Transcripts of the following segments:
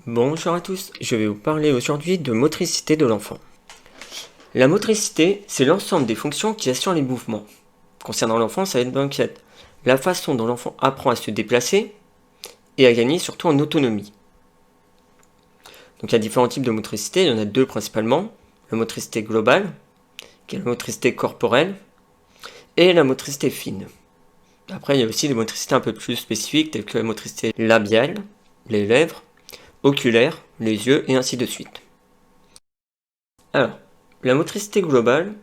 Bonjour à tous, je vais vous parler aujourd'hui de motricité de l'enfant. La motricité, c'est l'ensemble des fonctions qui assurent les mouvements. Concernant l'enfant, ça va être donc la façon dont l'enfant apprend à se déplacer et à gagner surtout en autonomie. Donc il y a différents types de motricité, il y en a deux principalement. La motricité globale, qui est la motricité corporelle, et la motricité fine. Après, il y a aussi des motricités un peu plus spécifiques, telles que la motricité labiale, les lèvres, oculaire, les yeux, et ainsi de suite. Alors, la motricité globale,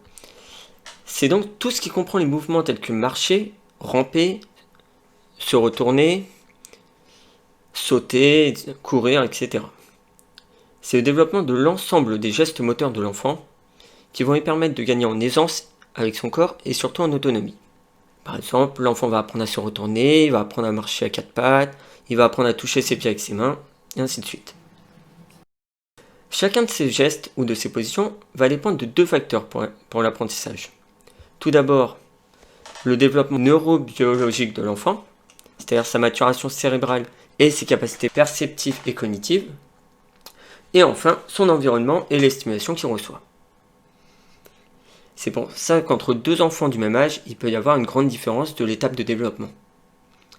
c'est donc tout ce qui comprend les mouvements tels que marcher, ramper, se retourner, sauter, courir, etc. C'est le développement de l'ensemble des gestes moteurs de l'enfant qui vont lui permettre de gagner en aisance avec son corps et surtout en autonomie. Par exemple, l'enfant va apprendre à se retourner, il va apprendre à marcher à quatre pattes, il va apprendre à toucher ses pieds avec ses mains, et ainsi de suite. Chacun de ces gestes ou de ces positions va dépendre de deux facteurs pour l'apprentissage. Tout d'abord, le développement neurobiologique de l'enfant, c'est-à-dire sa maturation cérébrale et ses capacités perceptives et cognitives. Et enfin, son environnement et les stimulations qu'il reçoit. C'est pour ça qu'entre deux enfants du même âge, il peut y avoir une grande différence de l'étape de développement.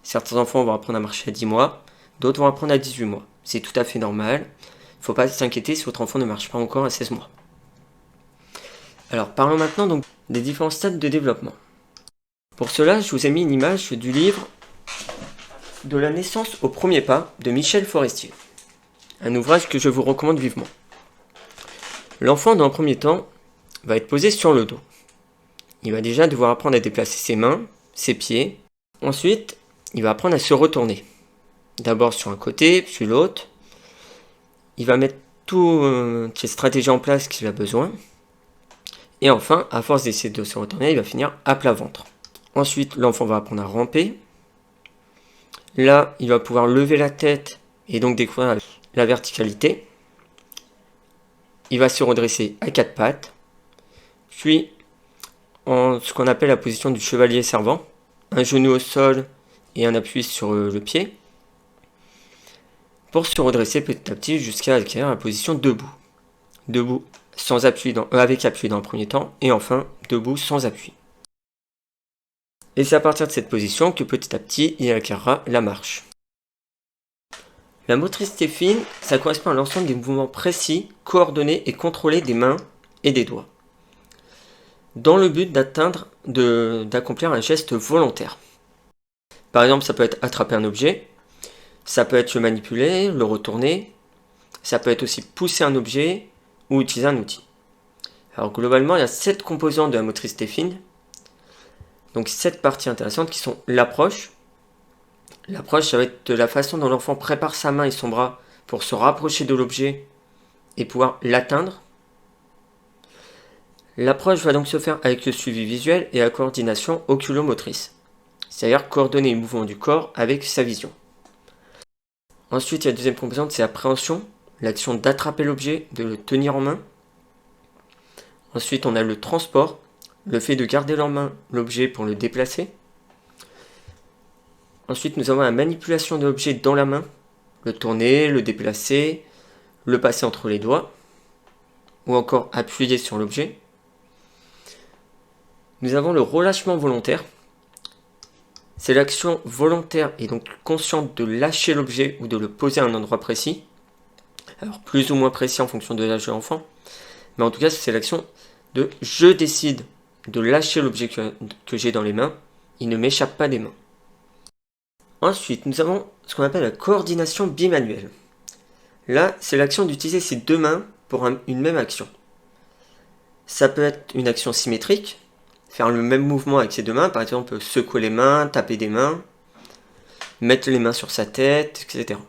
Certains enfants vont apprendre à marcher à 10 mois, d'autres vont apprendre à 18 mois. C'est tout à fait normal. Il ne faut pas s'inquiéter si votre enfant ne marche pas encore à 16 mois. Alors parlons maintenant donc des différents stades de développement. Pour cela, je vous ai mis une image du livre De la naissance au premier pas de Michel Forestier. Un ouvrage que je vous recommande vivement. L'enfant, dans un premier temps, va être posé sur le dos. Il va déjà devoir apprendre à déplacer ses mains, ses pieds. Ensuite, il va apprendre à se retourner. D'abord sur un côté, puis l'autre. Il va mettre toutes les stratégies en place qu'il a besoin. Et enfin, à force d'essayer de se retourner, il va finir à plat ventre. Ensuite, l'enfant va apprendre à ramper. Là, il va pouvoir lever la tête et donc découvrir la verticalité. Il va se redresser à quatre pattes. Puis, en ce qu'on appelle la position du chevalier servant, un genou au sol et un appui sur le pied, pour se redresser petit à petit jusqu'à acquérir la position debout. Debout sans appui avec appui dans le premier temps, et enfin debout sans appui. Et c'est à partir de cette position que petit à petit, il acquérera la marche. La motricité fine, ça correspond à l'ensemble des mouvements précis, coordonnés et contrôlés des mains et des doigts, dans le but d'accomplir un geste volontaire. Par exemple, ça peut être attraper un objet, ça peut être le manipuler, le retourner, ça peut être aussi pousser un objet ou utiliser un outil. Alors globalement, il y a 7 composantes de la motricité fine, donc 7 parties intéressantes qui sont l'approche. L'approche, ça va être de la façon dont l'enfant prépare sa main et son bras pour se rapprocher de l'objet et pouvoir l'atteindre. L'approche va donc se faire avec le suivi visuel et la coordination oculomotrice, c'est-à-dire coordonner les mouvements du corps avec sa vision. Ensuite, il y a la deuxième composante, c'est l'appréhension, l'action d'attraper l'objet, de le tenir en main. Ensuite, on a le transport, le fait de garder en main l'objet pour le déplacer. Ensuite, nous avons la manipulation de l'objet dans la main, le tourner, le déplacer, le passer entre les doigts, ou encore appuyer sur l'objet. Nous avons le relâchement volontaire. C'est l'action volontaire et donc consciente de lâcher l'objet ou de le poser à un endroit précis. Alors plus ou moins précis en fonction de l'âge de l'enfant. Mais en tout cas, c'est l'action de je décide de lâcher l'objet que j'ai dans les mains. Il ne m'échappe pas des mains. Ensuite, nous avons ce qu'on appelle la coordination bimanuelle. Là, c'est l'action d'utiliser ses deux mains pour une même action. Ça peut être une action symétrique, faire le même mouvement avec ses deux mains, par exemple secouer les mains, taper des mains, mettre les mains sur sa tête, etc.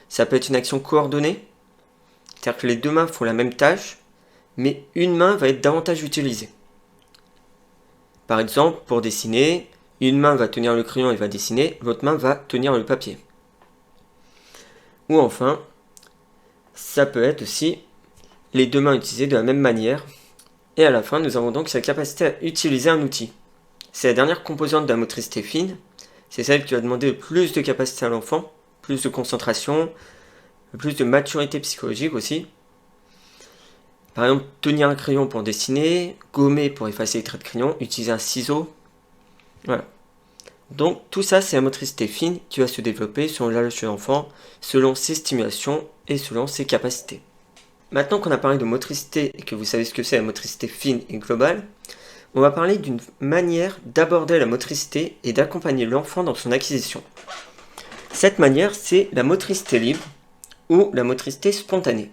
Ça peut être une action coordonnée, c'est-à-dire que les deux mains font la même tâche, mais une main va être davantage utilisée. Par exemple, pour dessiner, une main va tenir le crayon et va dessiner, l'autre main va tenir le papier. Ou enfin, ça peut être aussi les deux mains utilisées de la même manière. Et à la fin, nous avons donc sa capacité à utiliser un outil. C'est la dernière composante de la motricité fine. C'est celle qui va demander le plus de capacité à l'enfant, plus de concentration, peu plus de maturité psychologique aussi. Par exemple, tenir un crayon pour dessiner, gommer pour effacer les traits de crayon, utiliser un ciseau. Voilà. Donc tout ça, c'est la motricité fine qui va se développer selon l'âge de l'enfant, selon ses stimulations et selon ses capacités. Maintenant qu'on a parlé de motricité et que vous savez ce que c'est la motricité fine et globale, on va parler d'une manière d'aborder la motricité et d'accompagner l'enfant dans son acquisition. Cette manière, c'est la motricité libre ou la motricité spontanée.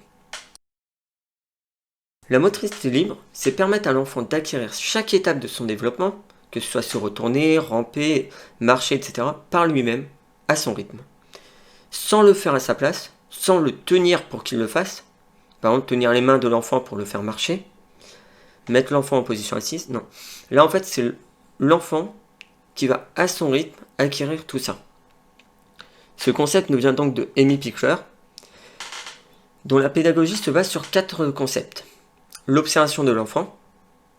La motricité libre, c'est permettre à l'enfant d'acquérir chaque étape de son développement, que ce soit se retourner, ramper, marcher, etc., par lui-même, à son rythme. Sans le faire à sa place, sans le tenir pour qu'il le fasse, par exemple tenir les mains de l'enfant pour le faire marcher, mettre l'enfant en position assise, non. Là en fait c'est l'enfant qui va à son rythme acquérir tout ça. Ce concept nous vient donc de Amy Pickler, dont la pédagogie se base sur 4 concepts. L'observation de l'enfant,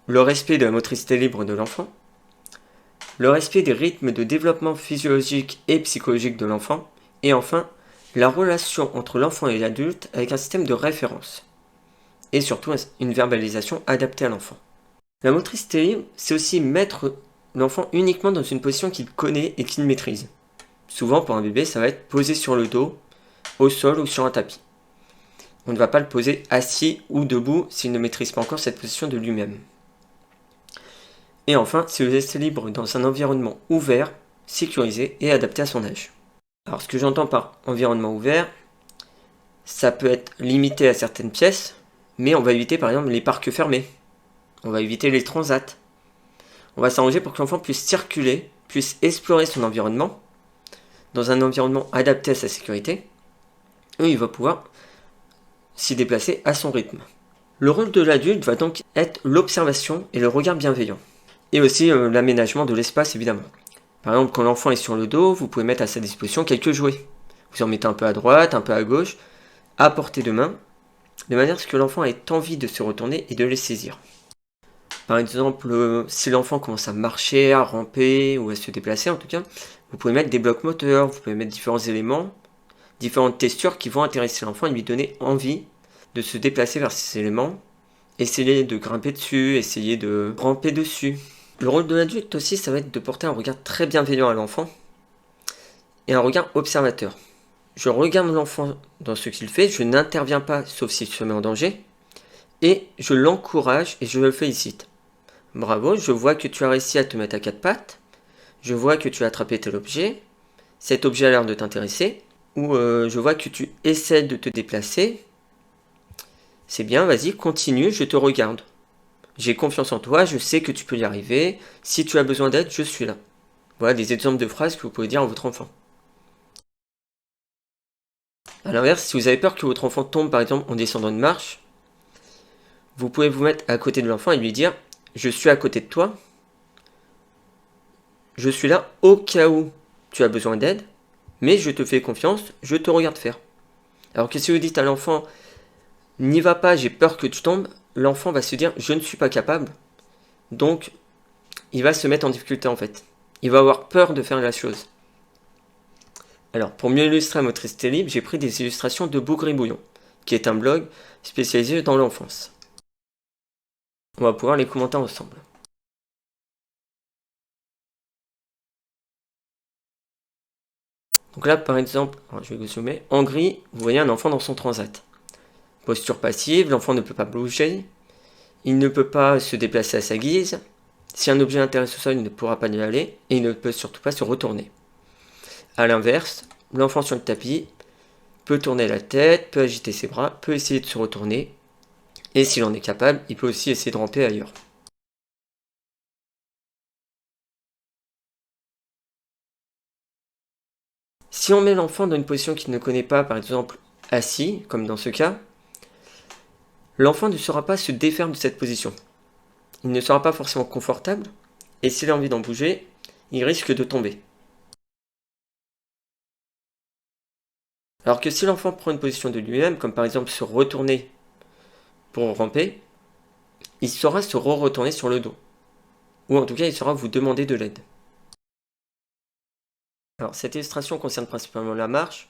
le respect de la motricité libre de l'enfant, le respect des rythmes de développement physiologique et psychologique de l'enfant, et enfin, la relation entre l'enfant et l'adulte avec un système de référence, et surtout une verbalisation adaptée à l'enfant. La motricité libre, c'est aussi mettre l'enfant uniquement dans une position qu'il connaît et qu'il maîtrise. Souvent, pour un bébé, ça va être posé sur le dos, au sol ou sur un tapis. On ne va pas le poser assis ou debout s'il ne maîtrise pas encore cette position de lui-même. Et enfin, c'est le laisser libre dans un environnement ouvert, sécurisé et adapté à son âge. Alors, ce que j'entends par environnement ouvert, ça peut être limité à certaines pièces, mais on va éviter par exemple les parcs fermés. On va éviter les transats. On va s'arranger pour que l'enfant puisse circuler, puisse explorer son environnement, dans un environnement adapté à sa sécurité, et il va pouvoir s'y déplacer à son rythme. Le rôle de l'adulte va donc être l'observation et le regard bienveillant. Et aussi l'aménagement de l'espace évidemment. Par exemple, quand l'enfant est sur le dos, vous pouvez mettre à sa disposition quelques jouets. Vous en mettez un peu à droite, un peu à gauche, à portée de main, de manière à ce que l'enfant ait envie de se retourner et de les saisir. Par exemple, si l'enfant commence à marcher, à ramper ou à se déplacer en tout cas, vous pouvez mettre des blocs moteurs, vous pouvez mettre différents éléments, différentes textures qui vont intéresser l'enfant et lui donner envie de se déplacer vers ces éléments, essayer de grimper dessus, essayer de ramper dessus. Le rôle de l'adulte aussi, ça va être de porter un regard très bienveillant à l'enfant et un regard observateur. Je regarde l'enfant dans ce qu'il fait, je n'interviens pas sauf s'il se met en danger, et je l'encourage et je le félicite. Bravo, je vois que tu as réussi à te mettre à 4 pattes, je vois que tu as attrapé tel objet, cet objet a l'air de t'intéresser, ou je vois que tu essaies de te déplacer, c'est bien, vas-y, continue, je te regarde. J'ai confiance en toi, je sais que tu peux y arriver, si tu as besoin d'aide, je suis là. Voilà des exemples de phrases que vous pouvez dire à votre enfant. A l'inverse, si vous avez peur que votre enfant tombe par exemple en descendant une marche, vous pouvez vous mettre à côté de l'enfant et lui dire « Je suis à côté de toi, je suis là au cas où tu as besoin d'aide, mais je te fais confiance, je te regarde faire. » Alors que si vous dites à l'enfant « N'y va pas, j'ai peur que tu tombes », l'enfant va se dire « Je ne suis pas capable », donc il va se mettre en difficulté en fait. Il va avoir peur de faire la chose. Alors, pour mieux illustrer la motricité libre, j'ai pris des illustrations de Bougribouillon, qui est un blog spécialisé dans l'enfance. On va pouvoir les commenter ensemble. Donc là, par exemple, je vais vous zoomer. En gris, vous voyez un enfant dans son transat. Posture passive, l'enfant ne peut pas bouger, il ne peut pas se déplacer à sa guise. Si un objet l'intéresse au sol, il ne pourra pas y aller, et il ne peut surtout pas se retourner. A l'inverse, l'enfant sur le tapis peut tourner la tête, peut agiter ses bras, peut essayer de se retourner, et s'il en est capable, il peut aussi essayer de ramper ailleurs. Si on met l'enfant dans une position qu'il ne connaît pas, par exemple assis, comme dans ce cas, l'enfant ne saura pas se défaire de cette position. Il ne sera pas forcément confortable, et s'il a envie d'en bouger, il risque de tomber. Alors que si l'enfant prend une position de lui-même, comme par exemple se retourner pour ramper, il saura se re-retourner sur le dos. Ou en tout cas, il saura vous demander de l'aide. Alors cette illustration concerne principalement la marche.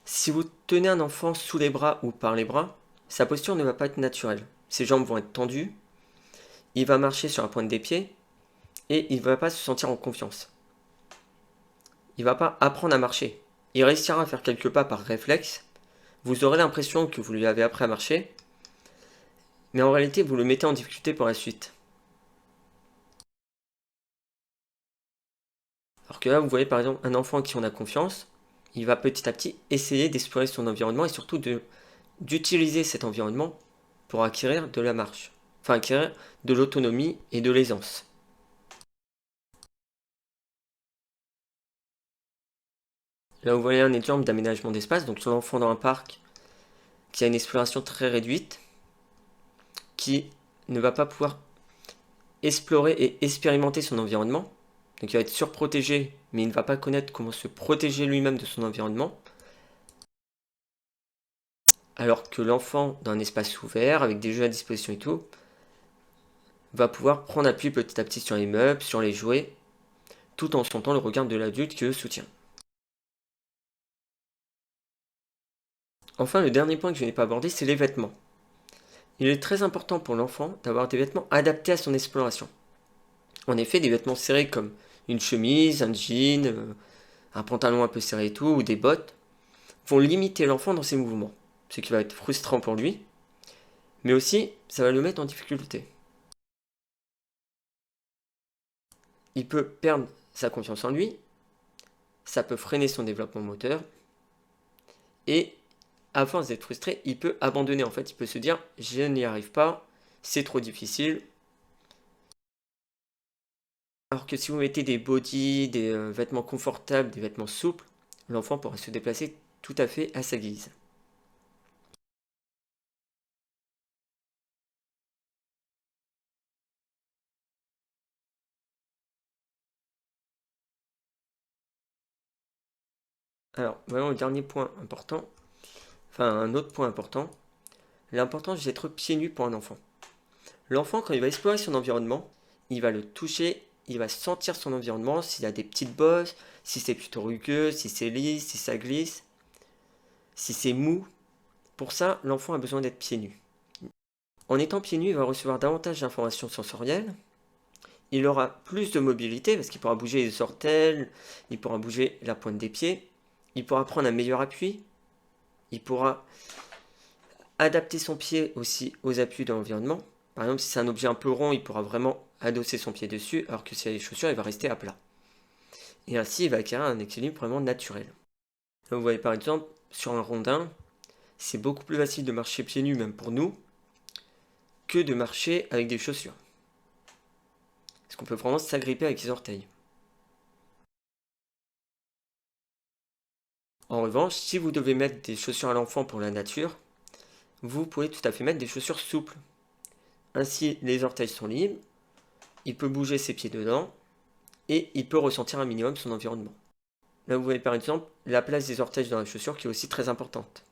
Si vous tenez un enfant sous les bras ou par les bras, sa posture ne va pas être naturelle. Ses jambes vont être tendues, il va marcher sur la pointe des pieds et il ne va pas se sentir en confiance. Il ne va pas apprendre à marcher. Il réussira à faire quelques pas par réflexe. Vous aurez l'impression que vous lui avez appris à marcher, mais en réalité vous le mettez en difficulté pour la suite. Alors que là, vous voyez par exemple un enfant en qui on a confiance, il va petit à petit essayer d'explorer son environnement et surtout d'utiliser cet environnement pour acquérir de la marche. Enfin, acquérir de l'autonomie et de l'aisance. Là, vous voyez un exemple d'aménagement d'espace. Donc, sur l'enfant dans un parc qui a une exploration très réduite, qui ne va pas pouvoir explorer et expérimenter son environnement. Donc, il va être surprotégé, mais il ne va pas connaître comment se protéger lui-même de son environnement. Alors que l'enfant, dans un espace ouvert, avec des jeux à disposition et tout, va pouvoir prendre appui petit à petit sur les meubles, sur les jouets, tout en sentant le regard de l'adulte qui le soutient. Enfin, le dernier point que je n'ai pas abordé, c'est les vêtements. Il est très important pour l'enfant d'avoir des vêtements adaptés à son exploration. En effet, des vêtements serrés comme une chemise, un jean, un pantalon un peu serré et tout, ou des bottes, vont limiter l'enfant dans ses mouvements, ce qui va être frustrant pour lui, mais aussi ça va le mettre en difficulté. Il peut perdre sa confiance en lui, ça peut freiner son développement moteur, et à force d'être frustré, il peut abandonner. En fait, il peut se dire je n'y arrive pas, c'est trop difficile. Alors que si vous mettez des bodys, des vêtements confortables, des vêtements souples, l'enfant pourra se déplacer tout à fait à sa guise. Alors, vraiment le dernier point important, enfin un autre point important, l'importance d'être pieds nus pour un enfant. L'enfant, quand il va explorer son environnement, il va le toucher, il va sentir son environnement, s'il y a des petites bosses, si c'est plutôt rugueux, si c'est lisse, si ça glisse, si c'est mou. Pour ça, l'enfant a besoin d'être pieds nus. En étant pieds nus, il va recevoir davantage d'informations sensorielles, il aura plus de mobilité parce qu'il pourra bouger les orteils, il pourra bouger la pointe des pieds, il pourra prendre un meilleur appui, il pourra adapter son pied aussi aux appuis de l'environnement. Par exemple, si c'est un objet un peu rond, il pourra vraiment adosser son pied dessus, alors que si il a les chaussures, il va rester à plat. Et ainsi, il va acquérir un équilibre vraiment naturel. Là, vous voyez par exemple, sur un rondin, c'est beaucoup plus facile de marcher pieds nus, même pour nous, que de marcher avec des chaussures. Parce qu'on peut vraiment s'agripper avec les orteils. En revanche, si vous devez mettre des chaussures à l'enfant pour la nature, vous pouvez tout à fait mettre des chaussures souples. Ainsi, les orteils sont libres, il peut bouger ses pieds dedans, et il peut ressentir un minimum son environnement. Là, vous voyez par exemple la place des orteils dans la chaussure qui est aussi très importante.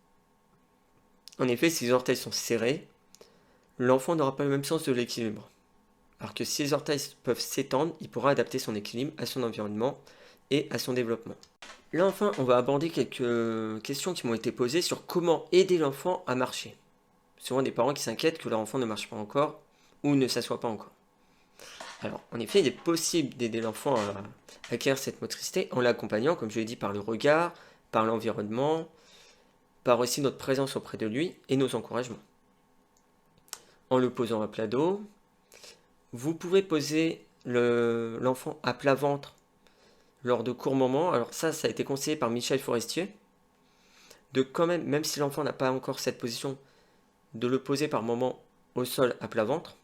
En effet, si les orteils sont serrés, l'enfant n'aura pas le même sens de l'équilibre. Alors que si les orteils peuvent s'étendre, il pourra adapter son équilibre à son environnement et à son développement. Là enfin, on va aborder quelques questions qui m'ont été posées sur comment aider l'enfant à marcher. Souvent des parents qui s'inquiètent que leur enfant ne marche pas encore ou ne s'assoit pas encore. Alors, en effet, il est possible d'aider l'enfant à acquérir cette motricité en l'accompagnant, comme je l'ai dit, par le regard, par l'environnement, par aussi notre présence auprès de lui et nos encouragements. En le posant à plat dos, vous pouvez poser l'enfant à plat ventre lors de courts moments. Alors ça a été conseillé par Michel Forestier, de quand même, même si l'enfant n'a pas encore cette position, de le poser par moments au sol à plat ventre.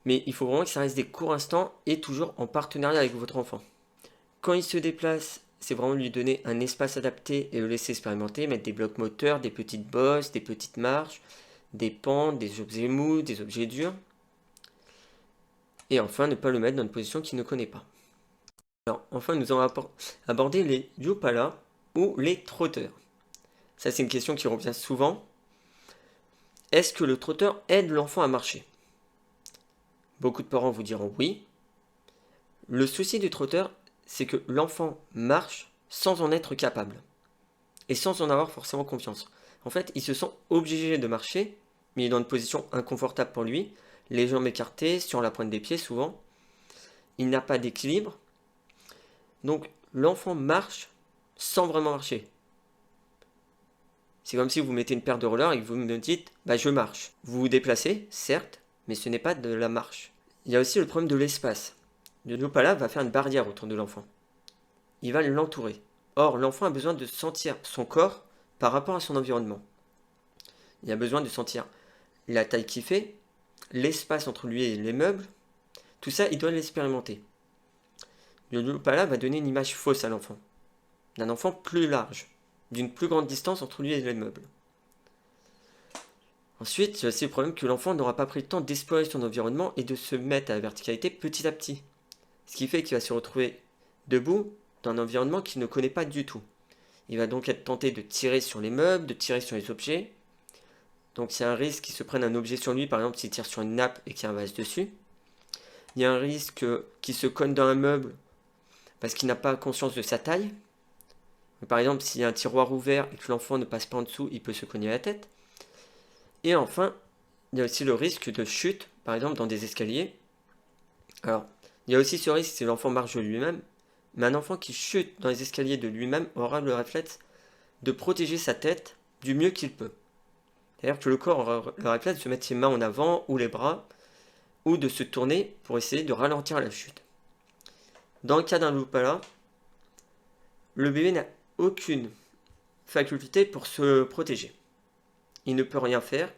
Mais il faut vraiment que ça reste des courts instants et toujours en partenariat avec votre enfant. Quand il se déplace, c'est vraiment lui donner un espace adapté et le laisser expérimenter, mettre des blocs moteurs, des petites bosses, des petites marches, des pentes, des objets mous, des objets durs. Et enfin, ne pas le mettre dans une position qu'il ne connaît pas. Alors, enfin, nous allons aborder les yupala ou les trotteurs. Ça, c'est une question qui revient souvent. Est-ce que le trotteur aide l'enfant à marcher? Beaucoup de parents vous diront oui. Le souci du trotteur, c'est que l'enfant marche sans en être capable. et sans en avoir forcément confiance. En fait, il se sent obligé de marcher, mais il est dans une position inconfortable pour lui, les jambes écartées, sur la pointe des pieds souvent. Il n'a pas d'équilibre. Donc l'enfant marche sans vraiment marcher. C'est comme si vous mettez une paire de rollers et que vous me dites bah je marche. Vous vous déplacez, certes, mais ce n'est pas de la marche. Il y a aussi le problème de l'espace. Le Yopala va faire une barrière autour de l'enfant. Il va l'entourer. Or, l'enfant a besoin de sentir son corps par rapport à son environnement. Il a besoin de sentir la taille qu'il fait, l'espace entre lui et les meubles. Tout ça, il doit l'expérimenter. Le Yopala va donner une image fausse à l'enfant. D'un enfant plus large, d'une plus grande distance entre lui et les meubles. Ensuite, il y a aussi le problème que l'enfant n'aura pas pris le temps d'explorer son environnement et de se mettre à la verticalité petit à petit. Ce qui fait qu'il va se retrouver debout dans un environnement qu'il ne connaît pas du tout. Il va donc être tenté de tirer sur les meubles, de tirer sur les objets. Donc il y a un risque qu'il se prenne un objet sur lui, par exemple s'il tire sur une nappe et qu'il y a un vase dessus. Il y a un risque qu'il se cogne dans un meuble parce qu'il n'a pas conscience de sa taille. Par exemple, s'il y a un tiroir ouvert et que l'enfant ne passe pas en dessous, il peut se cogner la tête. Et enfin, il y a aussi le risque de chute, par exemple dans des escaliers. Alors, il y a aussi ce risque si l'enfant marche de lui-même, mais un enfant qui chute dans les escaliers de lui-même aura le réflexe de protéger sa tête du mieux qu'il peut. C'est-à-dire que le corps aura le réflexe de se mettre ses mains en avant ou les bras, ou de se tourner pour essayer de ralentir la chute. Dans le cas d'un Yopala, le bébé n'a aucune faculté pour se protéger. Il ne peut rien faire,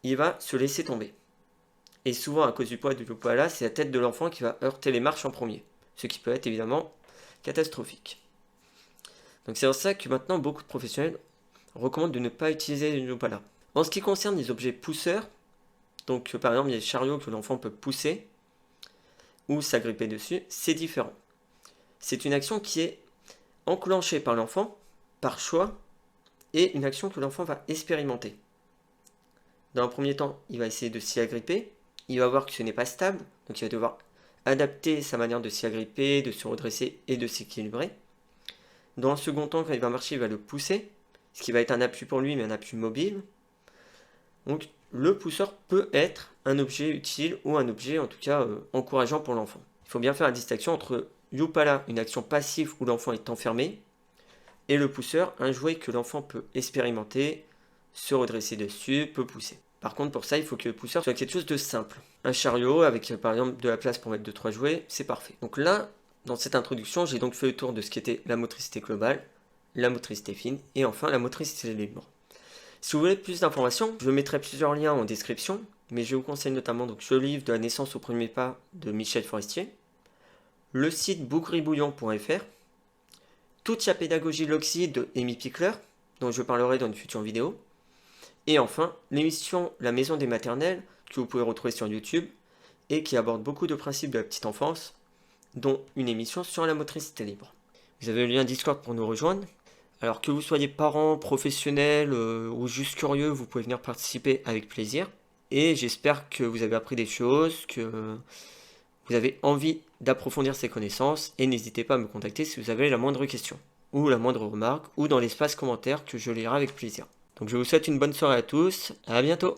il va se laisser tomber. Et souvent, à cause du poids du Yopala, c'est la tête de l'enfant qui va heurter les marches en premier, ce qui peut être évidemment catastrophique. Donc c'est pour ça que maintenant, beaucoup de professionnels recommandent de ne pas utiliser le Yopala. En ce qui concerne les objets pousseurs, donc par exemple, il y a les chariots que l'enfant peut pousser, ou s'agripper dessus, c'est différent. C'est une action qui est enclenchée par l'enfant, par choix, et une action que l'enfant va expérimenter. Dans un premier temps, il va essayer de s'y agripper, il va voir que ce n'est pas stable, donc il va devoir adapter sa manière de s'y agripper, de se redresser et de s'équilibrer. Dans un second temps, quand il va marcher, il va le pousser, ce qui va être un appui pour lui, mais un appui mobile. Donc le pousseur peut être un objet utile ou un objet en tout cas encourageant pour l'enfant. Il faut bien faire la distinction entre Yopala, une action passive où l'enfant est enfermé, et le pousseur, un jouet que l'enfant peut expérimenter, se redresser dessus, peut pousser. Par contre, pour ça, il faut que le pousseur soit quelque chose de simple. Un chariot avec, par exemple, de la place pour mettre 2-3 jouets, c'est parfait. Donc là, dans cette introduction, j'ai donc fait le tour de ce qui était la motricité globale, la motricité fine, et enfin la motricité libre. Si vous voulez plus d'informations, je mettrai plusieurs liens en description, mais je vous conseille notamment donc, le livre de la naissance au premier pas de Michel Forestier, le site bougribouillon.fr, toute la pédagogie Loxy de Amy Pickler, dont je parlerai dans une future vidéo, et enfin l'émission La Maison des Maternelles, que vous pouvez retrouver sur YouTube, et qui aborde beaucoup de principes de la petite enfance, dont une émission sur la motricité libre. Vous avez le lien Discord pour nous rejoindre. Alors que vous soyez parents, professionnels ou juste curieux, vous pouvez venir participer avec plaisir. Et j'espère que vous avez appris des choses, que vous avez envie d'approfondir ces connaissances. Et n'hésitez pas à me contacter si vous avez la moindre question, ou la moindre remarque, ou dans l'espace commentaire que je lirai avec plaisir. Donc je vous souhaite une bonne soirée à tous, à bientôt!